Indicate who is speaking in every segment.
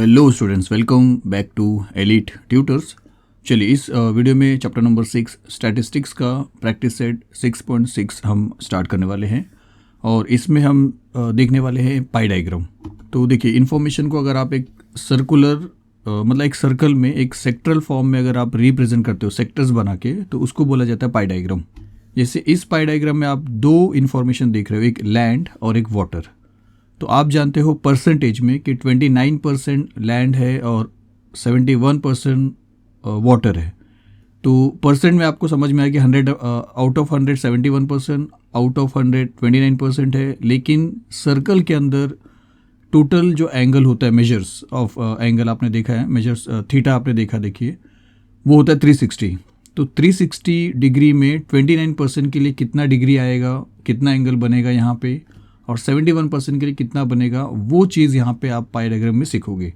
Speaker 1: Hello students, welcome back to elite tutors. चलिए इस video में चैप्टर नंबर 6 स्टैटिस्टिक्स का प्रैक्टिस सेट 6.6 हम स्टार्ट करने वाले हैं और इसमें हम देखने वाले हैं पाई डायग्राम। तो देखिए, इन्फॉर्मेशन को अगर आप एक सर्कुलर मतलब एक सर्कल में एक सेक्टरल फॉर्म में अगर आप रिप्रेजेंट करते हो सेक्टर्स बना के, तो उसको बोला जाता है पाई डायग्राम। जैसे इस पाई डायग्राम में आप दो इन्फॉर्मेशन देख रहे हो, एक लैंड और एक वाटर। तो आप जानते हो परसेंटेज में कि 29% लैंड है और 71% वाटर है। तो परसेंट में आपको समझ में आया कि 100 आउट ऑफ 100 71%, आउट ऑफ 100 29% है। लेकिन सर्कल के अंदर टोटल जो एंगल होता है, मेजर्स ऑफ एंगल आपने देखा है, मेजर्स थीटा आपने देखा, देखिए वो होता है 360। तो 360 डिग्री में 29% के लिए कितना डिग्री आएगा, कितना एंगल बनेगा यहाँ पे, और 71% के लिए कितना बनेगा, वो चीज़ यहाँ पे आप पाई डायग्राम में सीखोगे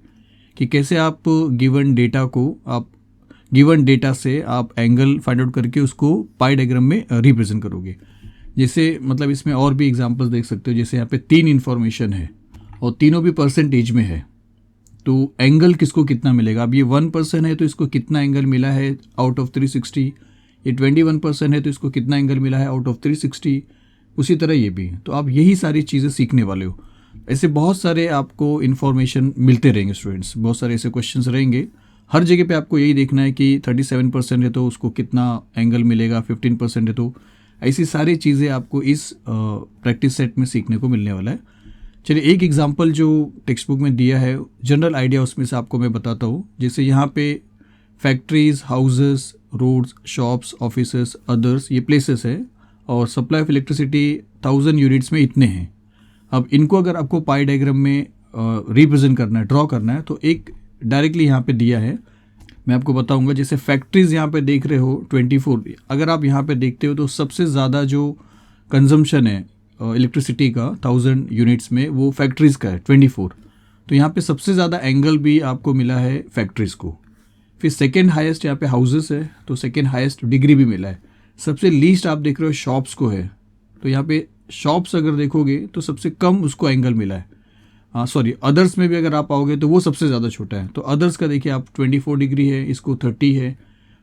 Speaker 1: कि कैसे आप गिवन डेटा को आप गिवन डेटा से आप एंगल फाइंड आउट करके उसको पाई डायग्राम में रिप्रेजेंट करोगे। जैसे मतलब इसमें और भी एग्जांपल्स देख सकते हो। जैसे यहाँ पे 3 इन्फॉर्मेशन है और तीनों भी परसेंटेज में है, तो एंगल किसको कितना मिलेगा। अब ये 1% है तो इसको कितना एंगल मिला है आउट ऑफ 360, ये 21% है तो इसको कितना एंगल मिला है आउट ऑफ 360, उसी तरह ये भी। तो आप यही सारी चीज़ें सीखने वाले हो। ऐसे बहुत सारे आपको इन्फॉर्मेशन मिलते रहेंगे स्टूडेंट्स, बहुत सारे ऐसे क्वेश्चंस रहेंगे। हर जगह पे आपको यही देखना है कि 37% है तो उसको कितना एंगल मिलेगा, 15% है तो, ऐसी सारी चीज़ें आपको इस प्रैक्टिस सेट में सीखने को मिलने वाला है। चलिए एक एग्जाम्पल जो टेक्स्ट बुक में दिया है, जनरल आइडिया उसमें से आपको मैं बताता हूँ। जैसे यहाँ पे factories, houses, roads, shops, offices, others, ये प्लेसेस है और सप्लाई ऑफ इलेक्ट्रिसिटी 1000 यूनिट्स में इतने हैं। अब इनको अगर आपको पाई डायग्राम में रिप्रेजेंट करना है, ड्रॉ करना है, तो एक डायरेक्टली यहाँ पे दिया है, मैं आपको बताऊंगा। जैसे फैक्ट्रीज यहाँ पे देख रहे हो 24, अगर आप यहाँ पे देखते हो तो सबसे ज़्यादा जो कंजम्पशन है इलेक्ट्रिसिटी का 1000 यूनिट्स में, वो फैक्ट्रीज़ का है 24। तो यहाँ पे सबसे ज़्यादा एंगल भी आपको मिला है फैक्ट्रीज़ को। फिर सेकेंड हाइस्ट यहाँ पे हाउसेस है, तो सेकेंड हाइस्ट डिग्री भी मिला है। सबसे लीस्ट आप देख रहे हो शॉप्स को है, तो यहाँ पे शॉप्स अगर देखोगे तो सबसे कम उसको एंगल मिला है। सॉरी, अदर्स में भी अगर आप आओगे तो वो सबसे ज़्यादा छोटा है। तो अदर्स का देखिए आप 24 डिग्री है, इसको 30 है।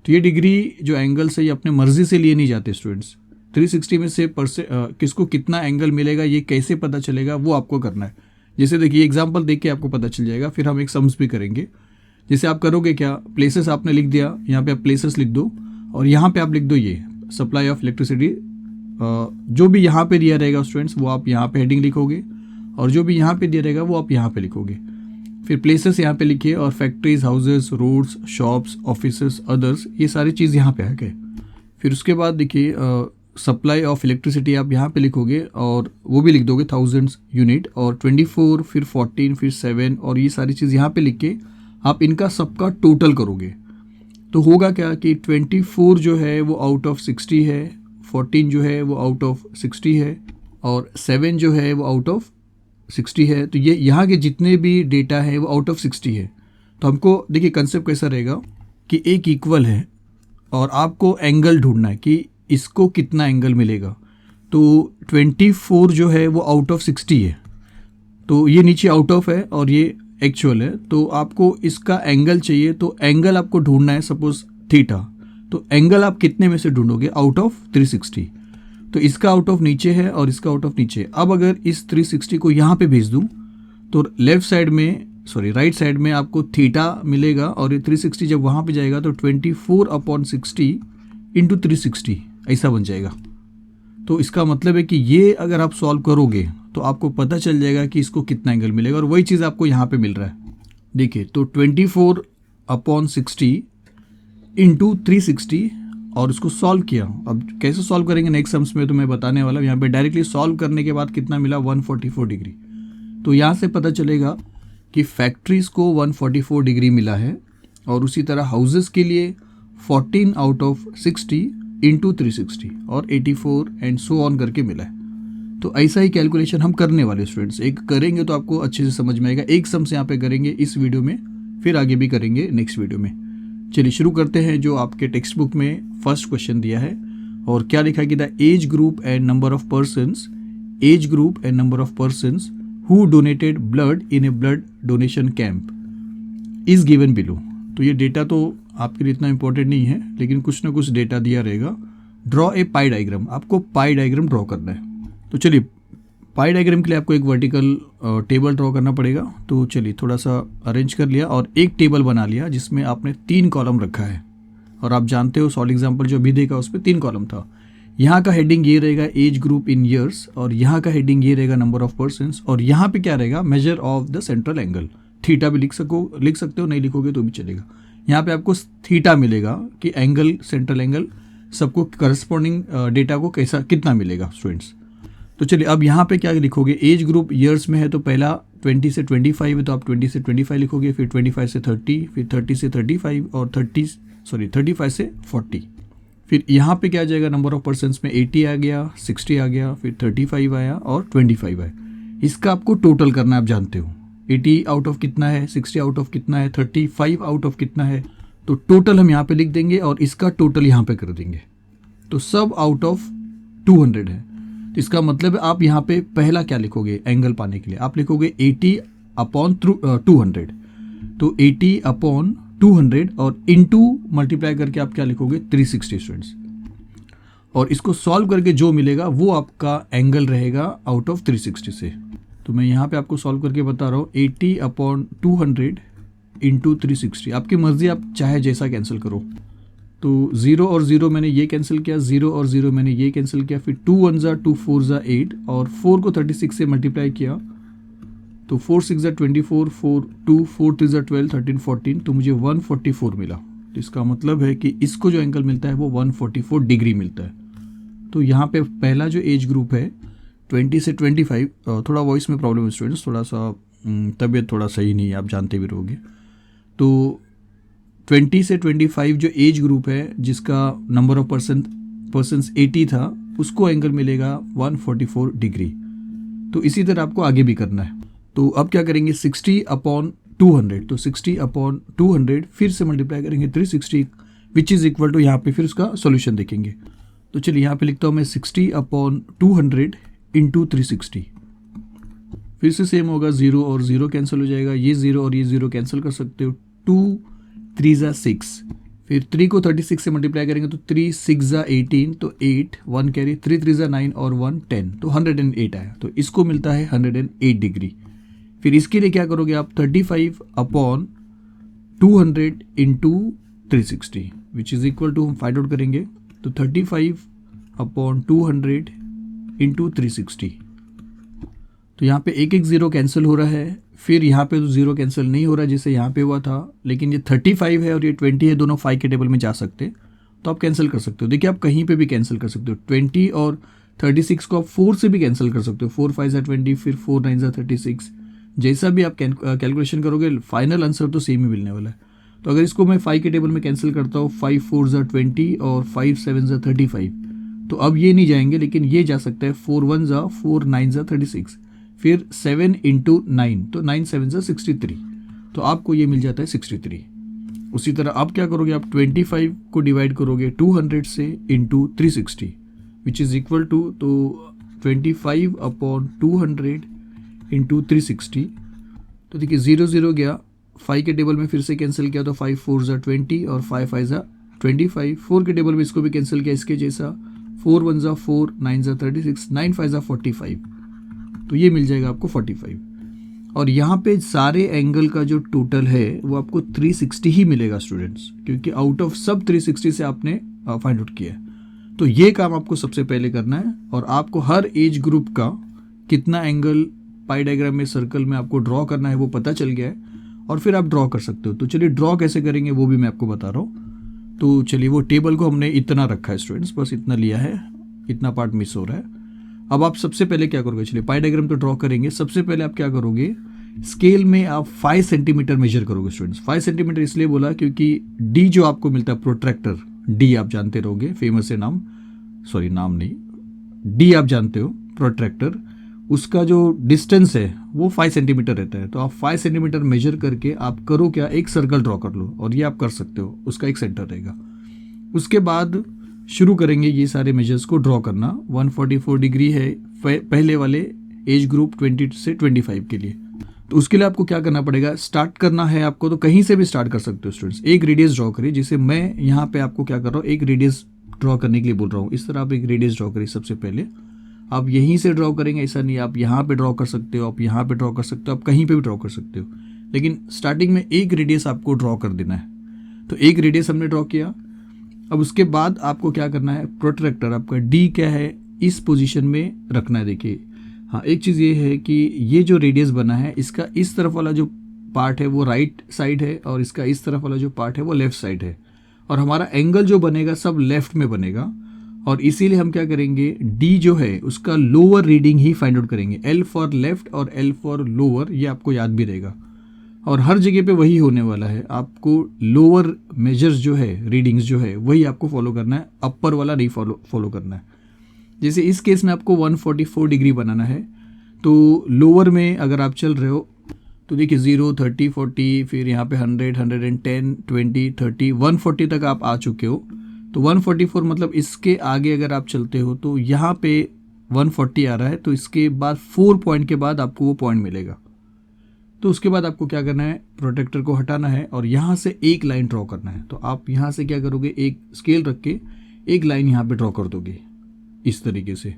Speaker 1: तो ये डिग्री जो एंगल्स है ये अपने मर्जी से लिए नहीं जाते स्टूडेंट्स। 360 में से किसको कितना एंगल मिलेगा, ये कैसे पता चलेगा, वो आपको करना है। जैसे देखिए एग्जाम्पल देख के आपको पता चल जाएगा। फिर हम एक सम्स भी करेंगे। जैसे आप करोगे क्या, प्लेसेस आपने लिख दिया, यहाँ पे आप प्लेसेस लिख दो और यहाँ पे आप लिख दो ये सप्लाई ऑफ इलेक्ट्रिसिटी। जो भी यहाँ पे दिया रहेगा स्टूडेंट्स वो आप यहाँ पे हेडिंग लिखोगे, और जो भी यहाँ पे दिया रहेगा वो आप यहाँ पे लिखोगे। फिर प्लेसेस यहाँ पे लिखिए और factories, houses, roads, shops, offices, others, ये सारी चीज़ यहाँ पे आ गए। फिर उसके बाद देखिए सप्लाई ऑफ इलेक्ट्रिसिटी आप यहाँ पे लिखोगे और वो भी लिख दोगे 1000 यूनिट, और 24, फिर 14, फिर 7, और ये सारी चीज़ यहाँ पे लिख के आप इनका सबका टोटल करोगे। तो होगा क्या कि 24 जो है वो आउट ऑफ 60 है, 14 जो है वो आउट ऑफ 60 है, और 7 जो है वो आउट ऑफ 60 है। तो ये यहाँ के जितने भी डेटा है वो आउट ऑफ 60 है। तो हमको देखिए कंसेप्ट कैसा रहेगा कि एक इक्वल है और आपको एंगल ढूंढना है कि इसको कितना एंगल मिलेगा। तो 24 जो है वो आउट ऑफ 60 है, तो ये नीचे आउट ऑफ है और ये एक्चुअल है। तो आपको इसका एंगल चाहिए, तो एंगल आपको ढूंढना है सपोज थीटा। तो एंगल आप कितने में से ढूंढोगे, आउट ऑफ 360। तो इसका आउट ऑफ नीचे है और इसका आउट ऑफ नीचे। अब अगर इस 360 को यहाँ पे भेज दूँ तो लेफ्ट साइड में, सॉरी राइट साइड में आपको थीटा मिलेगा, और ये 360 जब वहाँ पे जाएगा तो 24/60 इंटू 360 ऐसा बन जाएगा। तो इसका मतलब है कि ये अगर आप सॉल्व करोगे तो आपको पता चल जाएगा कि इसको कितना एंगल मिलेगा, और वही चीज़ आपको यहाँ पे मिल रहा है। देखिए, तो 24/60 इंटू 360, और उसको सॉल्व किया। अब कैसे सॉल्व करेंगे नेक्स्ट सम्स में तो मैं बताने वाला हूँ। यहाँ पे डायरेक्टली सॉल्व करने के बाद कितना मिला, 144 डिग्री। तो यहाँ से पता चलेगा कि फैक्ट्रीज़ को 144 डिग्री मिला है, और उसी तरह हाउसेस के लिए 14 आउट ऑफ 60 इंटू 360 और 84 एंड सो ऑन करके मिला है। तो ऐसा ही कैलकुलेशन हम करने वाले स्टूडेंट्स, एक करेंगे तो आपको अच्छे से समझ में आएगा। एक सम्स यहाँ पे करेंगे इस वीडियो में, फिर आगे भी करेंगे नेक्स्ट वीडियो में। चलिए शुरू करते हैं। जो आपके टेक्स्ट बुक में फर्स्ट क्वेश्चन दिया है, और क्या लिखा कि the age group and number of persons, who donated blood in A blood donation camp. Is given below. तो ये डेटा तो आपके लिए इतना इंपॉर्टेंट नहीं है, लेकिन कुछ ना कुछ डेटा दिया रहेगा। ड्रॉ ए पाई डायग्राम, आपको पाई डायग्राम ड्रॉ करना है। तो चलिए, पाई डायग्राम के लिए आपको एक वर्टिकल टेबल ड्रॉ करना पड़ेगा। तो चलिए थोड़ा सा अरेंज कर लिया और एक टेबल बना लिया जिसमें आपने 3 कॉलम रखा है। और आप जानते हो सॉल्व एग्जाम्पल जो अभी देखा उस पर 3 कॉलम था। यहाँ का हेडिंग ये रहेगा एज ग्रुप इन ईयर्स, और यहाँ का हेडिंग ये रहेगा नंबर ऑफ पर्सन्स, और यहाँ पे क्या रहेगा measure of the central angle. Theta भी लिख सकते हो, नहीं लिखोगे तो भी चलेगा। यहाँ पे आपको थीटा मिलेगा कि एंगल, सेंट्रल एंगल, सबको करस्पॉन्डिंग डेटा को कैसा कितना मिलेगा स्टूडेंट्स। तो चलिए अब यहाँ पे क्या लिखोगे, एज ग्रुप ईयर्स में है तो पहला 20 से 25 है तो आप 20 से 25 लिखोगे, फिर 25 से 30, फिर 30 से 35 और 35 से 40। फिर यहाँ पे क्या आ जाएगा, नंबर ऑफ पर्सन्स में 80 आ गया, 60 आ गया, फिर 35 आया और 25 आया। इसका आपको टोटल करना है, आप जानते हो 80 आउट ऑफ कितना है, 60 आउट ऑफ कितना है, 35 आउट ऑफ कितना है। तो टोटल हम यहाँ पे लिख देंगे और इसका टोटल यहाँ पे कर देंगे। तो सब आउट ऑफ 200 है। तो इसका मतलब आप यहाँ पे पहला क्या लिखोगे, एंगल पाने के लिए आप लिखोगे 80 अपॉन 200। तो 80 अपॉन 200 और इनटू मल्टीप्लाई करके आप क्या लिखोगे 360 स्टूडेंट्स। और इसको सॉल्व करके जो मिलेगा वो आपका एंगल रहेगा आउट ऑफ 360 से। तो मैं यहाँ पे आपको सॉल्व करके बता रहा हूँ 80 अपॉन 200 इंटू 360। आपकी मर्जी, आप चाहे जैसा कैंसिल करो। तो 0 और 0 मैंने ये कैंसिल किया, 0 और 0 मैंने ये कैंसिल किया, फिर 2 1 ज़ा 2 4 ज़ा 8 और 4 को 36 से मल्टीप्लाई किया तो 4 6 ज़ा 24, 4 2 4 3 ज़ा 12 13 14, तो मुझे 144 मिला। तो इसका मतलब है कि इसको जो एंगल मिलता है वो 144 डिग्री मिलता है। तो यहाँ पे पहला जो एज ग्रुप है 20 से 25, थोड़ा वॉइस में प्रॉब्लम है स्टूडेंट्स, थोड़ा सा तबीयत थोड़ा सही नहीं है, आप जानते भी रहोगे। तो 20 से 25 जो एज ग्रुप है जिसका नंबर ऑफ पर्सन्स 80 था, उसको एंगल मिलेगा 144 डिग्री। तो इसी तरह आपको आगे भी करना है। तो अब क्या करेंगे 60 अपॉन 200, तो 60 अपॉन 200 फिर से मल्टीप्लाई करेंगे 360 विच इज़ इक्वल टू, यहाँ पे फिर उसका सोल्यूशन देखेंगे। तो चलिए यहाँ पे लिखता हूँ मैं 60 अपॉन 200 इंटू 360। फिर से सेम होगा, 0 और 0 कैंसिल हो जाएगा, ये 0 और ये 0 कैंसिल कर सकते हो। 2 3 ज़ा 6, फिर 3 को 36 से मल्टीप्लाई करेंगे तो 3 6 ज़ा 18, तो 8 1 कैरी, 3 3 ज़ा 9 और 1 10, तो 108 आया। तो इसको मिलता है 108 डिग्री। फिर इसके लिए क्या करोगे आप 35 upon 200 into 360 which is equal to, हम फाइंड आउट करेंगे तो 35 अपॉन 200 इंटू 360। तो यहाँ पे एक 0 कैंसिल हो रहा है, फिर यहाँ पे तो 0 कैंसिल नहीं हो रहा जैसे यहाँ पे हुआ था, लेकिन ये 35 है और ये 20 है, दोनों 5 के टेबल में जा सकते हैं तो आप कैंसिल कर सकते हो। देखिए आप कहीं पे भी कैंसिल कर सकते हो, 20 और 36 को आप 4 से भी कैंसिल कर सकते हो, 4 5 ज़ा 20, फिर 4 9 ज़ा 36, जैसा भी आप कैलकुलेशन करोगे फाइनल आंसर तो सेम ही मिलने वाला है। तो अगर इसको मैं 5 के टेबल में कैंसिल करता हूँ, 5 4 ज़ा 20 और 5 7 ज़ा 35, तो अब ये नहीं जाएंगे लेकिन ये जा सकता है 4 1 ज़ा 4 9 ज़ा 36, फिर 7 इंटू 9, तो 9 7 ज़ा 63, तो आपको ये मिल जाता है 63। उसी तरह आप क्या करोगे, आप 25 को डिवाइड करोगे 200 से into 360 which is equal to, तो 25 अपॉन 200 इंटू 360। तो देखिए 0 0 गया, 5 के टेबल में फिर से कैंसिल किया तो 5 4 ज़ा 20 और 5 5 ज़ा 25, 4 के टेबल में इसको भी कैंसिल किया इसके जैसा, 4 1 ज़ा 4, 9 ज़ा 36, 9 5 ज़ा 45, तो ये मिल जाएगा आपको 45। और यहाँ पे सारे एंगल का जो टोटल है वो आपको 360 ही मिलेगा स्टूडेंट्स, क्योंकि आउट ऑफ सब 360 से आपने फाइंड आउट किया है। तो ये काम आपको सबसे पहले करना है, और आपको हर एज ग्रुप का कितना एंगल पाई डायग्राम में सर्कल में आपको ड्रॉ करना है वो पता चल गया है, और फिर आप ड्रॉ कर सकते हो। तो चलिए ड्रॉ कैसे करेंगे वो भी मैं आपको बता रहा हूँ। तो चलिए वो टेबल को हमने इतना रखा है स्टूडेंट्स, बस इतना लिया है, इतना पार्ट मिस हो रहा है। अब आप सबसे पहले क्या करोगे, चलिए पाई डायग्राम तो ड्रॉ करेंगे। सबसे पहले आप क्या करोगे, स्केल में आप 5 सेंटीमीटर मेजर करोगे स्टूडेंट्स। 5 सेंटीमीटर इसलिए बोला क्योंकि डी जो आपको मिलता है प्रोट्रैक्टर, डी आप जानते रहोगे, फेमस है नाम, सॉरी नाम नहीं, डी आप जानते हो प्रोट्रैक्टर, उसका जो डिस्टेंस है वो 5 सेंटीमीटर रहता है। तो आप 5 सेंटीमीटर मेजर करके आप करो क्या, एक सर्कल ड्रॉ कर लो, और ये आप कर सकते हो, उसका एक सेंटर रहेगा। उसके बाद शुरू करेंगे ये सारे मेजर्स को ड्रॉ करना। 144 डिग्री है पहले वाले एज ग्रुप 20 से 25 के लिए। तो उसके लिए आपको क्या करना पड़ेगा, स्टार्ट करना है आपको तो कहीं से भी स्टार्ट कर सकते हो स्टूडेंट्स। एक रेडियस ड्रॉ करिए, जैसे मैं यहाँ पे आपको क्या कर रहा हूँ, एक रेडियस ड्रॉ करने के लिए बोल रहा हूँ। इस तरह आप एक रेडियस ड्रॉ करिए। सबसे पहले आप यहीं से ड्रॉ करेंगे, ऐसा नहीं, आप यहाँ पे ड्रॉ कर सकते हो, आप यहाँ पे ड्रॉ कर सकते हो, आप कहीं पे भी ड्रॉ कर सकते हो, लेकिन स्टार्टिंग में एक रेडियस आपको ड्रॉ कर देना है। तो एक रेडियस हमने ड्रॉ किया। अब उसके बाद आपको क्या करना है, प्रोट्रैक्टर आपका डी क्या है, इस पोजीशन में रखना है। देखिए हाँ, एक चीज़ ये है कि ये जो रेडियस बना है इसका इस तरफ वाला जो पार्ट है वो राइट साइड है और इसका इस तरफ वाला जो पार्ट है वो लेफ्ट साइड है, और हमारा एंगल जो बनेगा सब लेफ्ट में बनेगा। और इसीलिए हम क्या करेंगे, डी जो है उसका लोअर रीडिंग ही फाइंड आउट करेंगे। एल फॉर लेफ्ट और एल फॉर लोअर, ये आपको याद भी रहेगा और हर जगह पे वही होने वाला है। आपको लोअर मेजर्स जो है, रीडिंग्स जो है, वही आपको फॉलो करना है, अपर वाला नहीं फॉलो करना है। जैसे इस केस में आपको 144 डिग्री बनाना है, तो लोअर में अगर आप चल रहे हो तो देखिए 0, 30, 40, फिर यहाँ पे 100, 110, 20, 30, 140 तक आप आ चुके हो। तो 144 मतलब इसके आगे अगर आप चलते हो तो यहाँ पे 140 आ रहा है, तो इसके बाद 4 पॉइंट के बाद आपको वो पॉइंट मिलेगा। तो उसके बाद आपको क्या करना है, प्रोटेक्टर को हटाना है और यहाँ से एक लाइन ड्रॉ करना है। तो आप यहाँ से क्या करोगे, एक स्केल रख के एक लाइन यहाँ पे ड्रॉ कर दोगे इस तरीके से।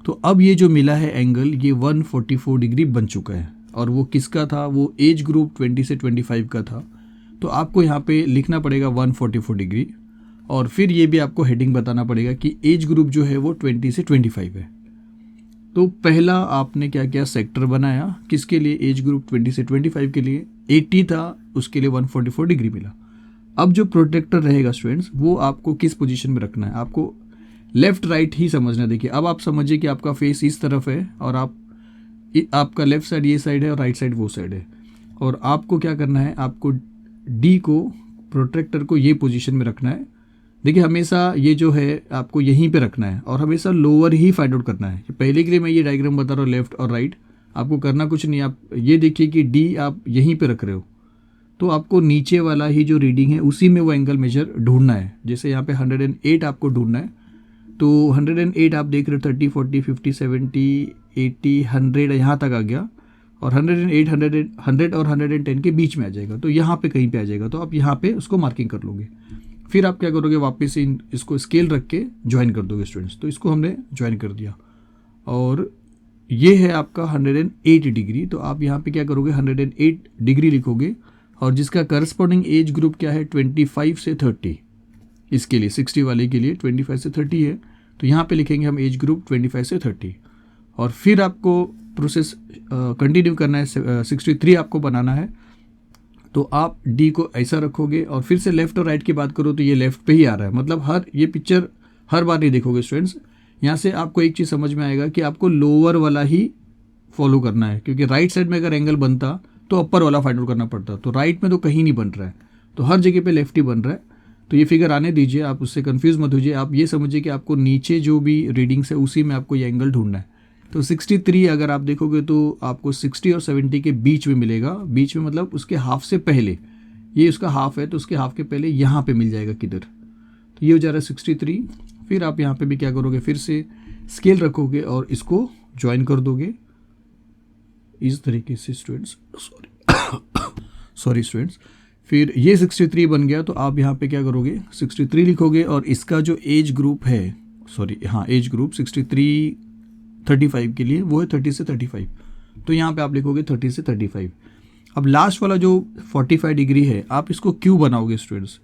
Speaker 1: तो अब ये जो मिला है एंगल, ये 144 डिग्री बन चुका है। और वो किसका था, वो एज ग्रुप 20 से 25 का था। तो आपको यहाँ पे लिखना पड़ेगा 144 डिग्री, और फिर ये भी आपको हेडिंग बताना पड़ेगा कि एज ग्रुप जो है वो 20 से 25 है। तो पहला आपने क्या किया, सेक्टर बनाया, किसके लिए, एज ग्रुप 20 से 25 के लिए। 80 था, उसके लिए 144 डिग्री मिला। अब जो प्रोटेक्टर रहेगा स्टूडेंट्स, वो आपको किस पोजीशन में रखना है, आपको लेफ्ट राइट ही समझना। देखिए अब आप समझिए कि आपका फेस इस तरफ है और आपका लेफ्ट साइड ये साइड है और राइट साइड वो साइड है, और आपको क्या करना है, आपको डी को, प्रोट्रैक्टर को ये पोजीशन में रखना है। देखिए हमेशा ये जो है आपको यहीं पे रखना है और हमेशा लोअर ही फाइंड आउट करना है। पहले के लिए मैं ये डायग्राम बता रहा हूँ, लेफ्ट और राइट, आपको करना कुछ नहीं। आप ये देखिए कि डी आप यहीं पे रख रहे हो, तो आपको नीचे वाला ही जो रीडिंग है उसी में वो एंगल मेजर ढूंढना है। जैसे यहाँ पे 108 आपको ढूंढना है, तो 108 आप देख रहे हो, 30, 40, 50, 70, 80, 100 यहाँ तक आ गया, और 108, 100 और 110 के बीच में आ जाएगा, तो यहाँ पे कहीं पे आ जाएगा। तो आप यहाँ पे उसको मार्किंग कर लोगे। फिर आप क्या करोगे, वापस इसको स्केल रख के ज्वाइन कर दोगे स्टूडेंट्स। तो इसको हमने ज्वाइन कर दिया और ये है आपका 108 डिग्री। तो आप यहाँ पे क्या करोगे, 108 डिग्री लिखोगे, और जिसका करस्पॉन्डिंग एज ग्रुप क्या है, 25 से 30। इसके लिए 60 वाले के लिए 25 से 30 है, तो यहाँ पे लिखेंगे हम एज ग्रुप 25 से 30। और फिर आपको प्रोसेस कंटिन्यू करना है, 63 आपको बनाना है। तो आप डी को ऐसा रखोगे, और फिर से लेफ्ट और राइट की बात करो तो ये लेफ्ट पे ही आ रहा है। मतलब ये पिक्चर हर बार नहीं देखोगे स्टूडेंट्स। यहाँ से आपको एक चीज़ समझ में आएगा कि आपको लोअर वाला ही फॉलो करना है, क्योंकि राइट साइड में अगर एंगल बनता तो अपर वाला फाइंड आउट करना पड़ता। तो राइट में तो कहीं नहीं बन रहा है, तो हर जगह पे लेफ्ट ही बन रहा है। तो ये फिगर आने दीजिए, आप उससे कंफ्यूज मत होइए। आप ये समझिए कि आपको नीचे जो भी रीडिंग्स है उसी में आपको ये एंगल ढूंढना है। तो 63 अगर आप देखोगे तो आपको 60 और 70 के बीच में मिलेगा। बीच में मतलब उसके हाफ से पहले, ये उसका हाफ है तो उसके हाफ के पहले यहाँ पे मिल जाएगा किधर। तो ये हो जा रहा है 63। फिर आप यहाँ पे भी क्या करोगे, फिर से स्केल रखोगे और इसको ज्वाइन कर दोगे इस तरीके से स्टूडेंट्स। Sorry students. फिर ये 63 बन गया, तो आप यहाँ पे क्या करोगे, 63 लिखोगे, और इसका जो एज ग्रुप है, एज ग्रुप 63 35 के लिए वो है 30 से 35। तो यहाँ पे आप लिखोगे 30 से 35। अब लास्ट वाला जो 45 डिग्री है, आप इसको क्यों बनाओगे स्टूडेंट्स,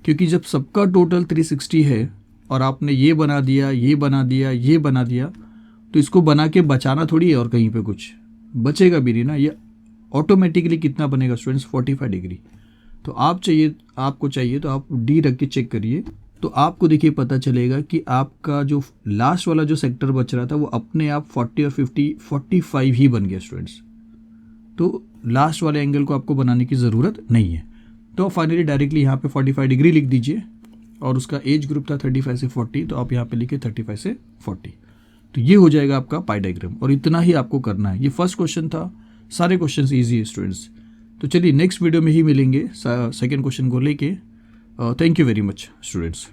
Speaker 1: क्योंकि जब सबका टोटल 360 है और आपने ये बना दिया, ये बना दिया, ये बना दिया, तो इसको बना के बचाना थोड़ी है, और कहीं पे कुछ बचेगा भी नहीं ना। ये ऑटोमेटिकली कितना बनेगा स्टूडेंट्स, 45 डिग्री। तो आपको चाहिए तो आप डी रख के चेक करिए, तो आपको देखिए पता चलेगा कि आपका जो लास्ट वाला जो सेक्टर बच रहा था वो अपने आप 40 और 50 45 ही बन गया स्टूडेंट्स। तो लास्ट वाले एंगल को आपको बनाने की ज़रूरत नहीं है। तो फाइनली डायरेक्टली यहाँ पे 45 डिग्री लिख दीजिए, और उसका एज ग्रुप था 35 से 40, तो आप यहाँ पे लिखे 35 से 40। तो ये हो जाएगा आपका पाई डायग्राम, और इतना ही आपको करना है। ये फर्स्ट क्वेश्चन था, सारे क्वेश्चन ईजी है स्टूडेंट्स। तो चलिए नेक्स्ट वीडियो में ही मिलेंगे सेकेंड क्वेश्चन को लेके। Thank you very much students.